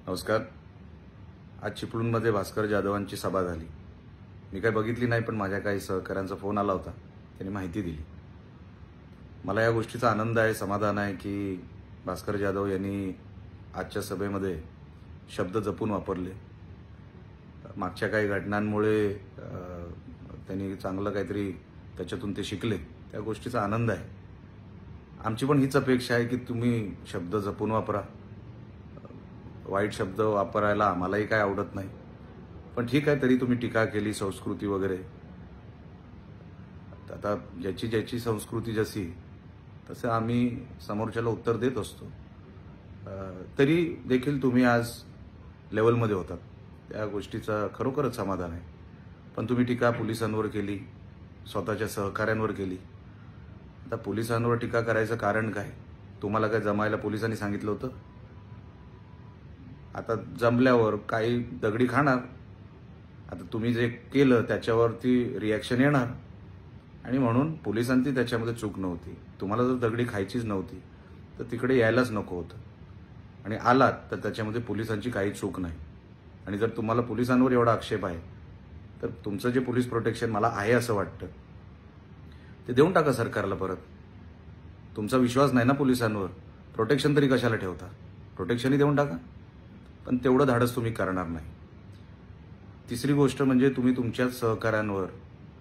नमस्कार. आज चिपळूणमध्ये भास्कर जाधवांची सभा झाली. मी काही बघितली नाही, पण माझ्या काही सहकाऱ्यांचा फोन आला होता. त्यांनी माहिती दिली. मला या गोष्टीचा आनंद आहे, समाधान आहे की भास्कर जाधव यांनी आजच्या सभेमध्ये शब्द जपून वापरले. मागच्या काही घटनांमुळे त्यांनी चांगलं काहीतरी त्याच्यातून ते शिकले. त्या गोष्टीचा आनंद आहे. आमची पण हीच अपेक्षा आहे की तुम्ही शब्द जपून वापरा. वाईट शब्द वापरायला आम्हालाही काय आवडत नाही, पण ठीक आहे. तरी तुम्ही टीका केली, संस्कृती वगैरे. आता ज्याची संस्कृती जशी तसं आम्ही समोरच्याला उत्तर देत असतो. तरी देखील तुम्ही आज लेवलमध्ये होतात, त्या गोष्टीचं खरोखरच समाधान आहे. पण तुम्ही टीका पोलिसांवर केली, स्वतःच्या सहकाऱ्यांवर केली. आता पोलिसांवर टीका करायचं कारण काय? तुम्हाला काय जमायला पोलिसांनी सांगितलं होतं? आता जमल्यावर काही दगडी खाणार. आता तुम्ही जे केलं त्याच्यावरती रिॲक्शन येणार, आणि म्हणून पोलिसांची त्याच्यामध्ये चूक नव्हती. तुम्हाला जर दगडी खायचीच नव्हती तर तिकडे यायलाच नको होतं, आणि आलात तर त्याच्यामध्ये पोलिसांची काही चूक नाही. आणि जर तुम्हाला पोलिसांवर एवढा आक्षेप आहे तर तुमचं जे पोलीस प्रोटेक्शन मला आहे असं वाटतं ते देऊन टाका सरकारला परत. तुमचा विश्वास नाही ना पोलिसांवर, प्रोटेक्शन तरी कशाला ठेवता? प्रोटेक्शनही देऊन टाका. पण तेवढं धाडस तुम्ही करणार नाही. तिसरी गोष्ट म्हणजे तुम्ही तुमच्याच सहकाऱ्यांवर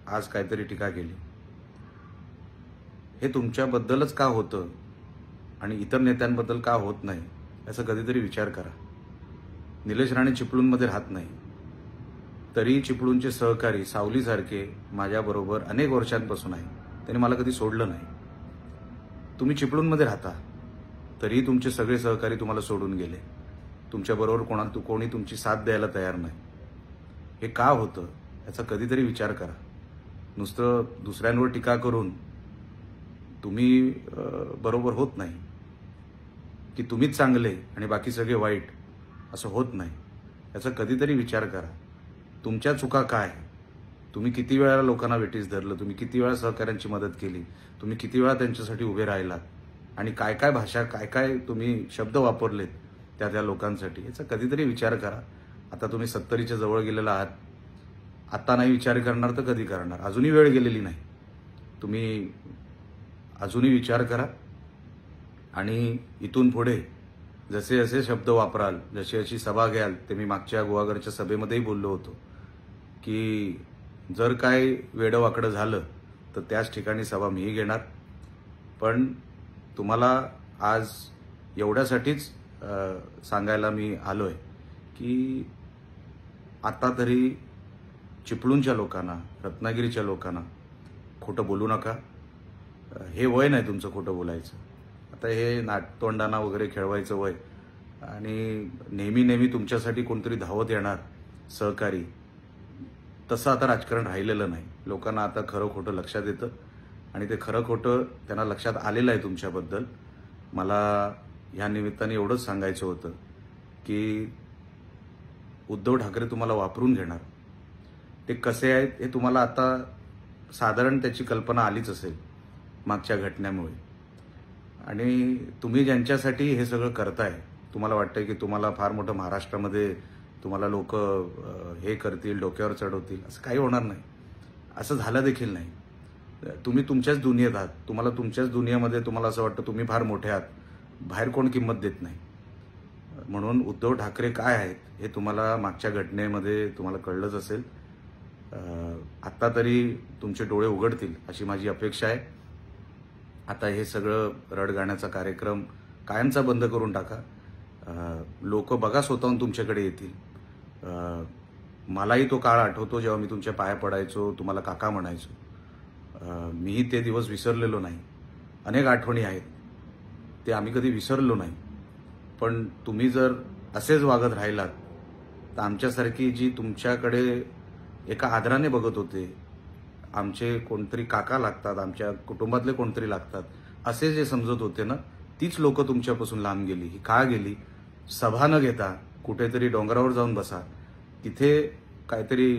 आज काहीतरी टीका केली. हे तुमच्याबद्दलच का होतं आणि इतर नेत्यांबद्दल का होत नाही याचा कधीतरी विचार करा. निलेश राणे चिपळूणमध्ये राहत नाही, तरी चिपळूणचे सहकारी सावलीसारखे माझ्याबरोबर अनेक वर्षांपासून आहे. त्यांनी मला कधी सोडलं नाही. तुम्ही चिपळूणमध्ये राहता तरी तुमचे सगळे सहकारी तुम्हाला सोडून गेले. तुमच्याबरोबर कोणी तुमची साथ द्यायला तयार नाही. हे का होतं याचा कधीतरी विचार करा. नुसतं दुसऱ्यांवर टीका करून तुम्ही बरोबर होत नाही, की तुम्हीच चांगले आणि बाकी सगळे वाईट, असं होत नाही. याचा कधीतरी विचार करा. तुमच्या चुका काय? तुम्ही किती वेळा लोकांना वेठीस धरलं? तुम्ही किती वेळा सहकाऱ्यांची मदत केली? तुम्ही किती वेळा त्यांच्यासाठी उभे राहिलात? आणि काय काय भाषा, काय काय तुम्ही शब्द वापरलेत त्या लोकांसाठी, याचा कधीतरी विचार करा. आता तुम्ही 70च्या जवळ गेलेला आहात. आता नाही विचार करणार तर कधी करणार? अजूनही वेळ गेलेली नाही. तुम्ही अजूनही विचार करा. आणि इथून पुढे जसे जसे शब्द वापराल, जशी अशी सभा घ्याल, ते मी मागच्या गुहागरच्या सभेमध्येही बोललो होतो की जर काय वेडवाकडं झालं तर त्याच ठिकाणी सभा मीही घेणार. पण तुम्हाला आज एवढ्यासाठीच सांगायला मी आलोय की आता तरी चिपळूणच्या लोकांना, रत्नागिरीच्या लोकांना खोटं बोलू नका. हे वय नाही तुमचं खोटं बोलायचं. आता हे नाटतोंडाना वगैरे खेळवायचं वय, आणि नेहमी नेहमी तुमच्यासाठी कोणतरी धावत येणार सहकारी, तसं आता राजकारण राहिलेलं नाही. लोकांना आता खरं खोटं लक्षात येतं, आणि ते खरं खोटं त्यांना लक्षात आलेलं आहे तुमच्याबद्दल. मला ह्या निमित्ताने एवढंच सांगायचं होतं की उद्धव ठाकरे तुम्हाला वापरून घेणार. ते कसे आहेत हे तुम्हाला आता साधारण त्याची कल्पना आलीच असेल मागच्या घटनेमुळे. आणि तुम्ही ज्यांच्यासाठी हे सगळं करताय, तुम्हाला वाटतंय की तुम्हाला फार मोठं महाराष्ट्रामध्ये तुम्हाला लोक हे करतील, डोक्यावर चढवतील. असं काही होणार नाही. असं झालं देखील नाही. तुम्ही तुमच्याच दुनियेत आहात. तुम्हाला तुमच्याच दुनियेमध्ये तुम्हाला असं वाटतं तुम्ही फार मोठे आहात, बाहेर कोण किंमत देत नाही. म्हणून उद्धव ठाकरे काय आहेत हे तुम्हाला मागच्या घटनेमध्ये तुम्हाला कळलंच असेल. आत्ता तरी तुमचे डोळे उघडतील अशी माझी अपेक्षा आहे. आता हे सगळं रडगाण्याचा कार्यक्रम कायमचा बंद करून टाका. लोक बघा स्वतःहून तुमच्याकडे येतील. मलाही तो काळ आठवतो जेव्हा मी तुमच्या पाया पडायचो, तुम्हाला काका म्हणायचो. मीही ते दिवस विसरलेलो नाही. अनेक आठवणी आहेत, ते आम्ही कधी विसरलो नाही. पण तुम्ही जर असेच वागत राहिलात तर आमच्यासारखी जी तुमच्याकडे एका आदराने बघत होते, आमचे कोणतरी काका लागतात, आमच्या कुटुंबातले कोणतरी लागतात, असे जे समजत होते ना, तीच लोक तुमच्यापासून लांब गेली. ही का गेली? सभा न घेता कुठेतरी डोंगरावर जाऊन बसा, तिथे काहीतरी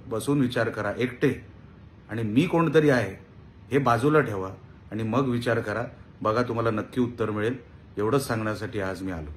बसून विचार करा एकटे, आणि मी कोणतरी आहे हे बाजूला ठेवा, आणि मग विचार करा. बघा तुम्हाला नक्की उत्तर मिळेल. एवढंच सांगण्यासाठी आज मी आलो.